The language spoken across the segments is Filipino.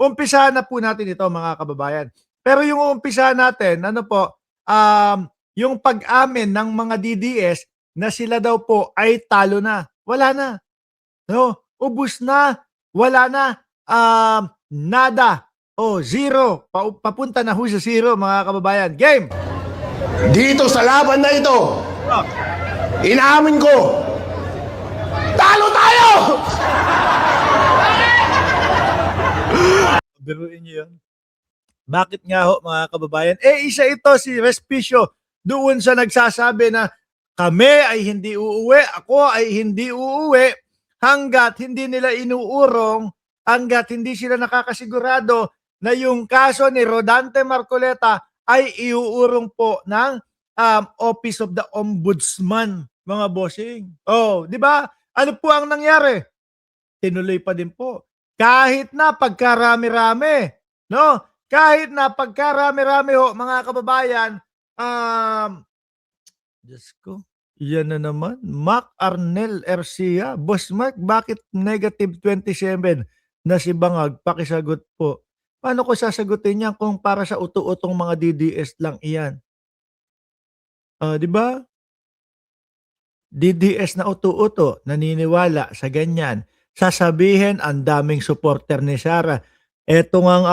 umpisahan na po natin ito mga kababayan. Pero yung umpisahan natin, ano po, yung pag-amin ng mga DDS na sila daw po ay talo na. Wala na. No? Ubus na. Wala na. Nada. O zero. Papunta na ho sa zero mga kababayan. Game! Dito sa laban na ito, Oh. inaamin ko, talo tayo! Biruin niyo yun. Bakit nga ho mga kababayan? Isa ito si Respicio doon sa nagsasabi na kami ay hindi uuwi, ako ay hindi uuwi hanggat hindi nila inuurong, hanggat hindi sila nakakasigurado na yung kaso ni Rodante Marcoleta ay iuurong po ng Office of the Ombudsman, mga bossing. Oh, di ba? Ano po ang nangyari? Tinuloy pa din po. Kahit na pagkarami-rami, no? Kahit na pagkarami-rami ho, mga kababayan, Diyos ko, yan na naman. Mac Arnel Ercia. Boss Mark, bakit negative 27 na si Bangag? Pakisagot po. Paano ko sasagutin yan kung para sa uto-utong mga DDS lang iyan? Di ba? DDS na uto-uto, naniniwala sa ganyan. Sasabihin, ang daming supporter ni Sara. Ito ngang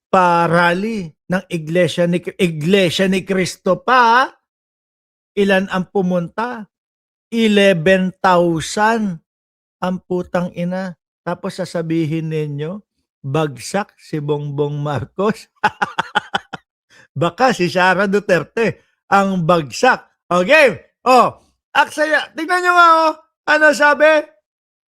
parally ng Iglesia ni Cristo pa, ilan ang pumunta? 11,000 ang putang ina. Tapos sasabihin ninyo, bagsak si Bongbong Marcos. Baka si Sara Duterte ang bagsak. Okay. Aksaya, tingnan nyo nga ano sabi?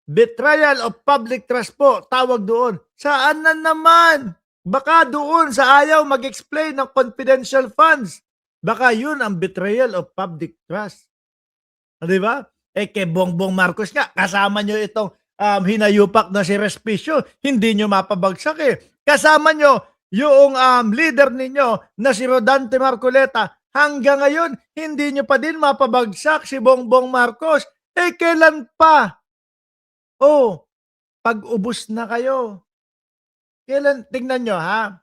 Betrayal of public trust po, tawag doon. Saan na naman? Baka doon sa ayaw mag-explain ng confidential funds. Baka yun ang betrayal of public trust. Di ba? Kay Bongbong Marcos nga, kasama nyo itong hinayupak na si Respicio, hindi nyo mapabagsak eh. Kasama nyo yung leader ninyo na si Rodante Marcoleta, hanggang ngayon, hindi nyo pa din mapabagsak si Bongbong Marcos. Kailan pa? Pag-ubos na kayo. Kailan? Tingnan nyo ha.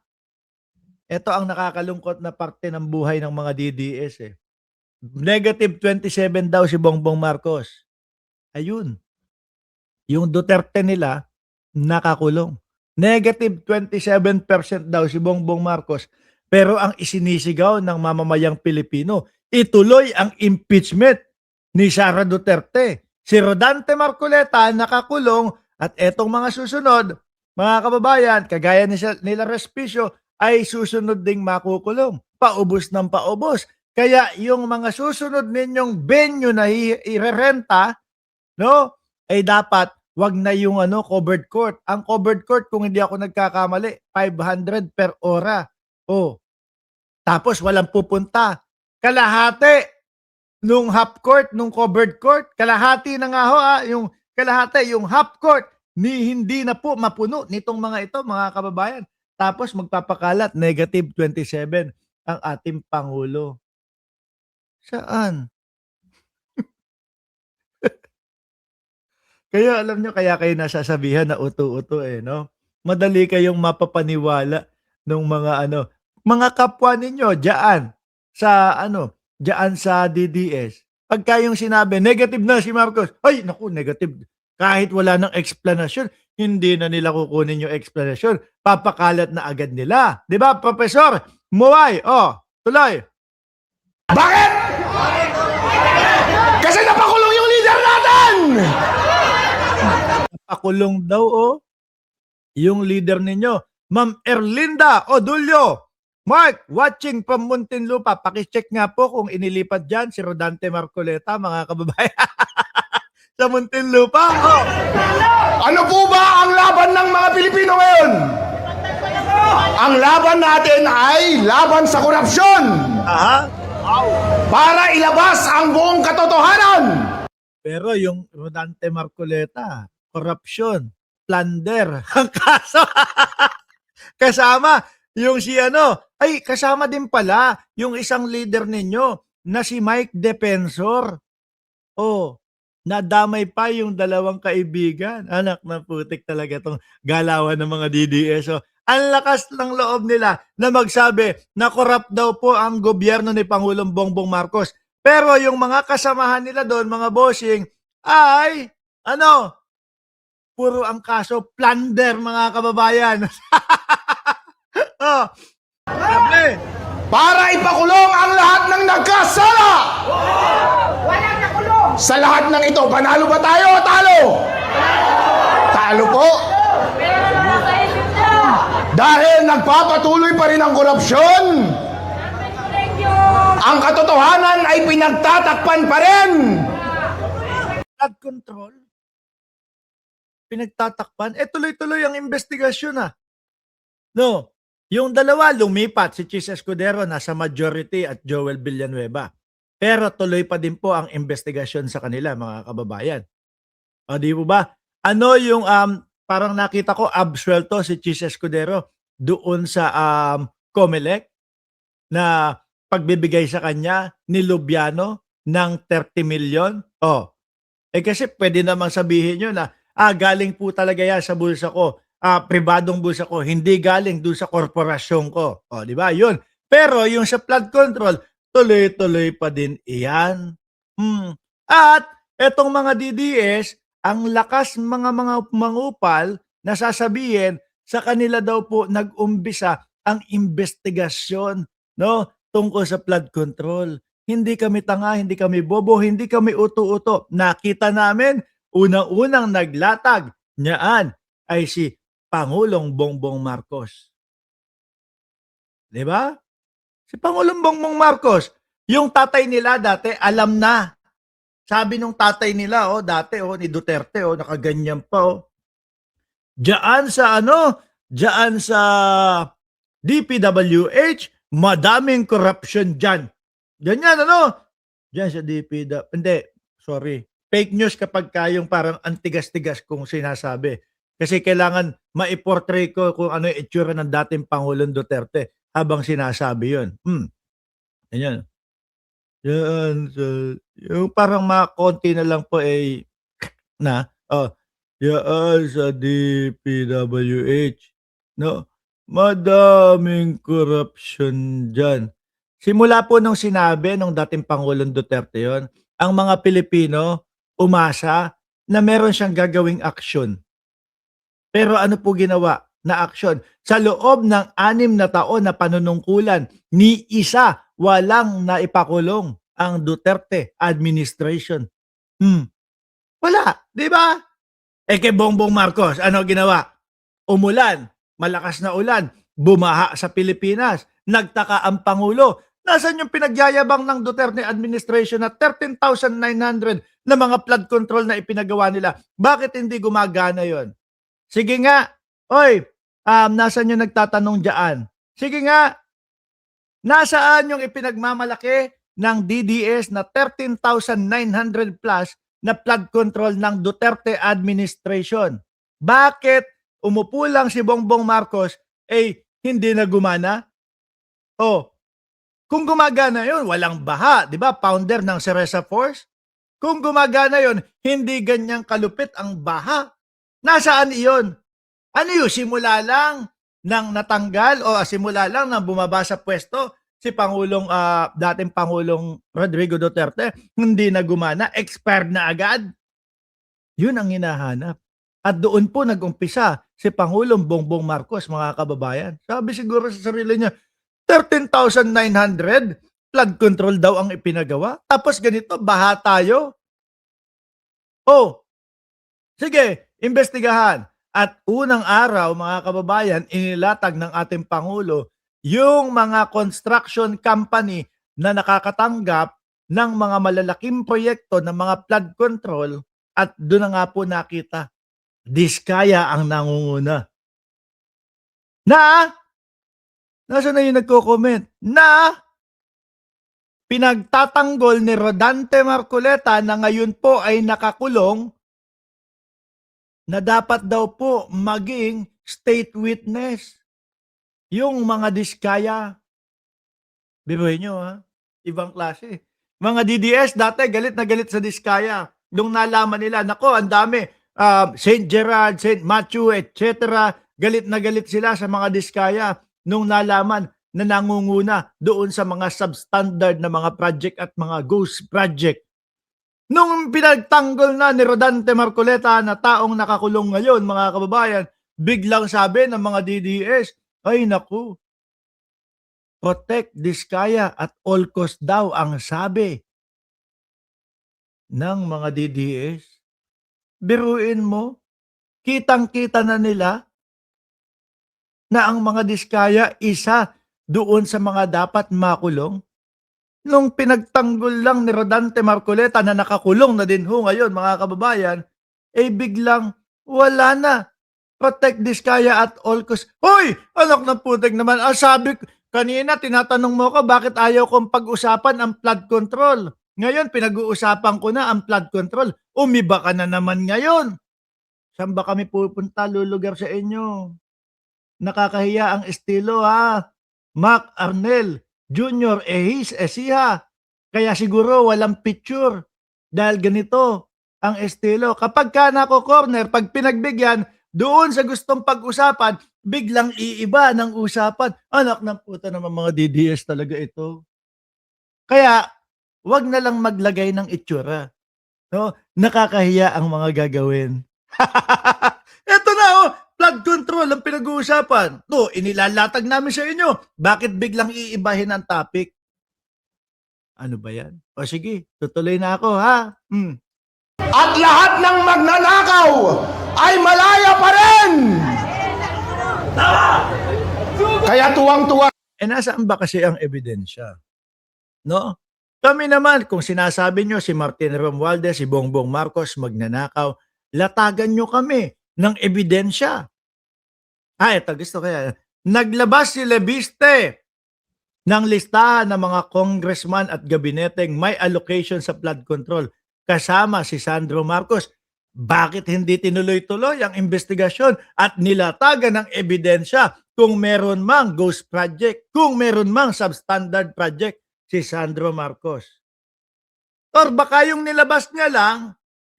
Ito ang nakakalungkot na parte ng buhay ng mga DDS eh. Negative 27 daw si Bongbong Marcos. Ayun. Yung Duterte nila, nakakulong. Negative 27% daw si Bongbong Marcos. Pero ang isinisigaw ng mamamayang Pilipino, ituloy ang impeachment ni Sara Duterte. Si Rodante Marcoleta nakakulong at etong mga susunod, mga kababayan, kagaya nila Respicio, ay susunod ding makukulong. Paubos ng paubos. Kaya yung mga susunod ninyong venue na irerenta, no, ay dapat wag na yung covered court. Ang covered court, kung hindi ako nagkakamali, 500 per ora. Tapos walang pupunta. Kalahati nung half court, nung covered court, kalahati na nga ho, yung kalahati, yung half court, hindi na po mapuno nitong mga ito, mga kababayan. Tapos magpapakalat, negative 27 ang ating Pangulo. Saan? Kaya alam nyo, kaya kayo nasasabihan na uto-uto no? Madali kayong mapapaniwala ng mga kapwa ninyo diyan sa diyan sa DDS. Pagka yung sinabi, negative na si Marcos, ay naku, negative. Kahit wala ng explanation, hindi na nila kukunin yung explanation. Papakalat na agad nila. Di ba, Professor? Muway, tuloy. Bakit? Kasi napakulong yung leader natin! Napakulong daw, yung leader ninyo, Ma'am Erlinda Odulio. Mark, watching from Muntinlupa, pakicheck nga po kung inilipat dyan si Rodante Marcoleta, mga kababayan. Sa Muntinlupa. Ano po ba ang laban ng mga Pilipino ngayon? Ang laban natin ay laban sa korupsyon. Para ilabas ang buong katotohanan. Pero yung Rodante Marcoleta, corruption, plunder, ang kaso. Kasama yung kasama din pala yung isang leader ninyo na si Mike Defensor. nadamay pa yung dalawang kaibigan. Anak ng putik talaga 'tong galawan ng mga DDS. So, ang lakas ng loob nila na magsabi na korap daw po ang gobyerno ni Pangulong Bongbong Marcos. Pero yung mga kasamahan nila doon, mga bossing, ay ano, puro ang kaso plunder, mga kababayan. Oh, sabi, Para ipakulong ang lahat ng nagkasala! Walang nakulong! Sa lahat ng ito, panalo ba tayo o talo? Talo po. Pero nakakaisip na! Dahil nagpapatuloy pa rin ang korupsyon, ang katotohanan ay pinagtatakpan pa rin. flood control. Pinagtatakpan. Tuloy-tuloy ang investigasyon No, yung dalawa lumipat, si Chis Escudero nasa majority at Joel Villanueva. Pero tuloy pa din po ang investigasyon sa kanila, mga kababayan. O di po ba? Ano yung parang nakita ko absuelto si Chis Escudero doon sa COMELEC na pagbibigay sa kanya ni Lubiano ng 30 million. Kasi pwede namang sabihin nyo na galing po talaga yan sa bulsa ko. Pribadong bulsa ko, hindi galing doon sa korporasyon ko. Di ba? Yun. Pero yung sa flood control, tuloy-tuloy pa din iyan. At etong mga DDS, ang lakas mga mangupal na sasabihin sa kanila daw po nag-umbisa ang investigasyon tungkol sa flood control. Hindi kami tanga, hindi kami bobo, hindi kami uto-uto. Nakita namin, unang-unang naglatag niyaan ay si Pangulong Bongbong Marcos. Di ba? Si Pangulong Bongbong Marcos, yung tatay nila dati, alam na. Sabi nung tatay nila, dati, ni Duterte, nakaganyan pa, Diyan sa DPWH, madaming corruption dyan. Ganyan, Diyan sa DPWH, hindi, sorry. Fake news kapag kayong parang antigas-tigas kung sinasabi. Kasi kailangan maiportray ko kung ano yung itsura ng dating Pangulong Duterte habang sinasabi yun. Ganyan. Yan, yung parang konti na lang po yan sa DPWH. Madaming corruption dyan. Simula po nung sinabi nung dating Pangulong Duterte yon, ang mga Pilipino umasa na meron siyang gagawing aksyon. Pero ano po ginawa na aksyon? Sa loob ng 6 na taon na panunungkulan, ni isa walang naipakulong ang Duterte administration. Wala, di ba? Kay Bongbong Marcos, ano ginawa? Umulan, malakas na ulan, bumaha sa Pilipinas, nagtaka ang Pangulo. Nasaan yung pinagyayabang ng Duterte administration na 13,900 na mga flood control na ipinagawa nila? Bakit hindi gumagana yon? Sige nga, nasaan yung nagtatanong dyan? Sige nga, nasaan yung ipinagmamalaki ng DDS na 13,900 plus na flood control ng Duterte administration? Bakit umupo lang si Bongbong Marcos, hindi na gumana? Kung gumagana yon, walang baha, di ba? Founder ng Ceresa Force. Kung gumagana yon, hindi ganyang kalupit ang baha. Nasaan iyon? Ano yun? Simula lang nang natanggal o simula lang nang bumaba sa pwesto si dating Pangulong Rodrigo Duterte, hindi na gumana, expired na agad? Yun ang hinahanap. At doon po nag-umpisa si Pangulong Bongbong Marcos, mga kababayan. Sabi siguro sa sarili niya, 13,900 flood control daw ang ipinagawa. Tapos ganito, baha tayo. Sige, imbestigahan. At unang araw, mga kababayan, inilatag ng ating Pangulo yung mga construction company na nakakatanggap ng mga malalaking proyekto ng mga flood control at doon na nga po nakita, Diskaya ang nangunguna. Nasaan na yung nagko-comment? Pinagtatanggol ni Rodante Marcoleta na ngayon po ay nakakulong na dapat daw po maging state witness. Yung mga Diskaya. Biruin nyo Ibang klase. Mga DDS dati galit na galit sa Diskaya. nung nalaman nila, nako, ang dami, St. Gerard, St. Matthew, etc. Galit na galit sila sa mga diskaya nung nalaman na nangunguna doon sa mga substandard na mga project at mga ghost project. Nung pinagtanggol na ni Rodante Marcoleta na taong nakakulong ngayon, mga kababayan, biglang sabi ng mga DDS, ay naku, protect Diskaya at all cost daw ang sabi ng mga DDS. Biruin mo, kitang-kita na nila na ang mga Diskaya isa doon sa mga dapat makulong. Nung pinagtanggol lang ni Rodante Marcoleta na nakakulong na din ho ngayon, mga kababayan, eh biglang wala na. Protect Diskaya at all cost. Hoy! Anak ng putik naman. Sabi kanina, tinatanong mo ko bakit ayaw kong pag-usapan ang flood control. Ngayon, pinag-uusapan ko na ang flood control. Umiba ka na naman ngayon. Saan ba kami pupunta? Lulugar sa inyo. Nakakahiya ang estilo, ha? Mac Arnel Junior, siya. Kaya siguro walang picture. Dahil ganito ang estilo. Kapag ka nako-corner, pag pinagbigyan, doon sa gustong pag-usapan, biglang iiba ng usapan. Anak ng puta naman, mga DDS talaga ito. Kaya, wag na lang maglagay ng itsura. No? Nakakahiya ang mga gagawin. Ito na, flood control ang pinag-uusapan. To, inilalatag namin sa inyo. Bakit biglang iibahin ang topic? Ano ba yan? O sige, tutuloy na ako, ha? At lahat ng magnanakaw ay malaya pa rin. Kaya tuwang-tuwa. Nasaan ba kasi ang ebidensya? No? Kami naman, kung sinasabi nyo si Martin Romualdez, si Bongbong Marcos magnanakaw, latagan nyo kami ng ebidensya. Ito gusto kaya. Naglabas si Lebiste ng listahan ng mga congressman at gabineteng may allocation sa flood control kasama si Sandro Marcos. Bakit hindi tinuloy-tuloy ang investigasyon at nilatagan ng ebidensya kung meron mang ghost project, kung meron mang substandard project si Sandro Marcos? Or baka yung nilabas niya lang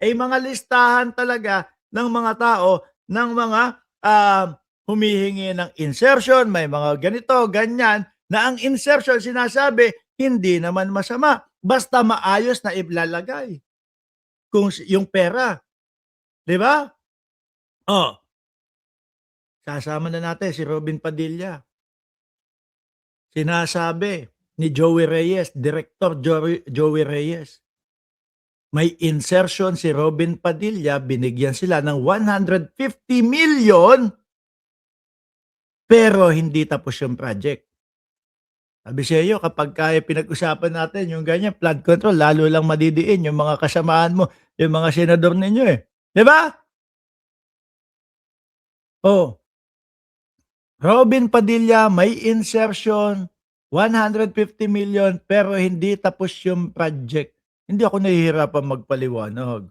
ay mga listahan talaga ng mga tao, ng mga humihingi ng insertion, may mga ganito, ganyan, na ang insertion sinasabi, hindi naman masama. Basta maayos na ilalagay. Kung yung pera. Di ba? Sasama na natin si Robin Padilla. Sinasabi ni Joey Reyes, Director Joey Reyes, may insertion si Robin Padilla, binigyan sila ng 150 million, pero hindi tapos yung project. Sabi sa iyo, kapag kaya pinag-usapan natin yung ganyan, flood control, lalo lang madidiin yung mga kasamaan mo, yung mga senador ninyo eh. Di ba? Robin Padilla, may insertion, 150 million, pero hindi tapos yung project. Hindi ako nahihirapan magpaliwanag.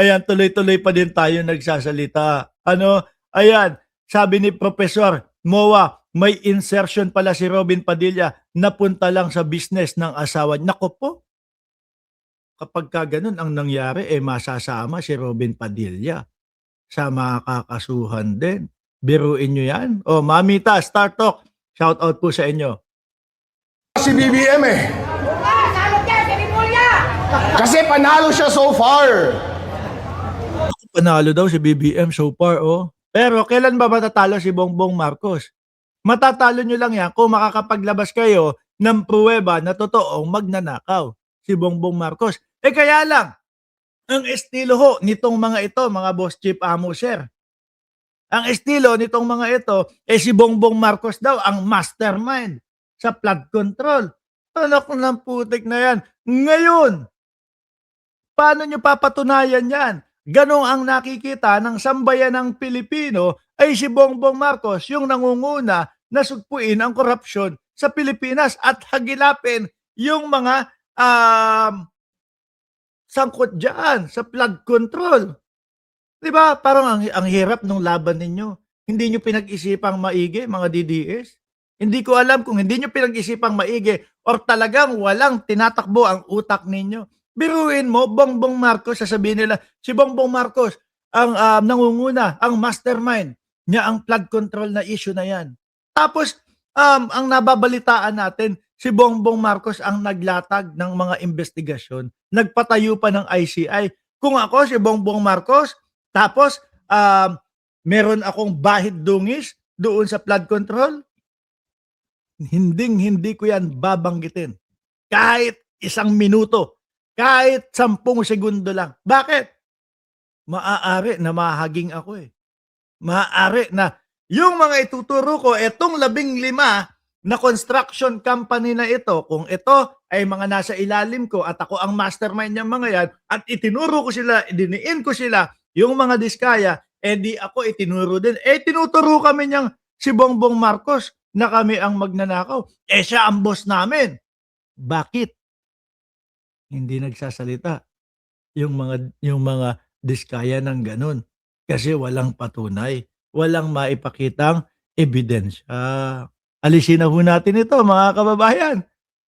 Ayan, tuloy-tuloy pa din tayo nagsasalita. Ayan, sabi ni Professor Moa, may insertion pala si Robin Padilla, napunta lang sa business ng asawa. Nako po, kapag ka ganun ang nangyari, masasama si Robin Padilla sa makakasuhan din. Biruin nyo yan. Mamita, Star Talk, shout out po sa inyo. Si BBM Salot yan, si Rimulya! Kasi panalo siya so far. Panalo daw si BBM so far, Pero kailan ba matatalo si Bongbong Marcos? Matatalo nyo lang yan kung makakapaglabas kayo ng pruweba na totoong magnanakaw si Bongbong Marcos. Kaya lang, ang estilo ho nitong mga ito, mga boss chief amo sir. Ang estilo nitong mga ito, si Bongbong Marcos daw ang mastermind sa flood control. Anak ng putik na yan. Ngayon, paano nyo papatunayan yan? Ganong ang nakikita ng sambayan ng Pilipino ay si Bongbong Marcos yung nangunguna na sugpuin ang korupsyon sa Pilipinas at hagilapin yung mga sangkot dyan sa flood control. Diba? Parang ang hirap ng laban ninyo. Hindi nyo pinag-isipang maigi, mga DDS. Hindi ko alam kung hindi nyo pinag-isipang maigi or talagang walang tinatakbo ang utak ninyo. Biruin mo, Bongbong Marcos, sasabihin nila, si Bongbong Marcos ang nangunguna, ang mastermind niya ang flood control na issue na yan. Tapos, ang nababalitaan natin, si Bongbong Marcos ang naglatag ng mga investigasyon, nagpatayo pa ng ICI. Kung ako, si Bongbong Marcos, tapos, meron akong bahid dungis doon sa flood control, hindi ko yan babanggitin. Kahit 1 minuto, kahit 10 segundo lang. Bakit? Maaari na mahaging ako eh. Maaari na yung mga ituturo ko, etong 15 na construction company na ito, kung ito ay mga nasa ilalim ko at ako ang mastermind ng mga yan, at itinuro ko sila, idiniin ko sila, yung mga diskaya, di ako itinuro din. Tinuturo kami niyang si Bongbong Marcos na kami ang magnanakaw. Siya ang boss namin. Bakit? Hindi nagsasalita yung mga diskaya ng ganun. Kasi walang patunay, walang maipakitang ebidensya. Alisin na ho natin ito, mga kababayan.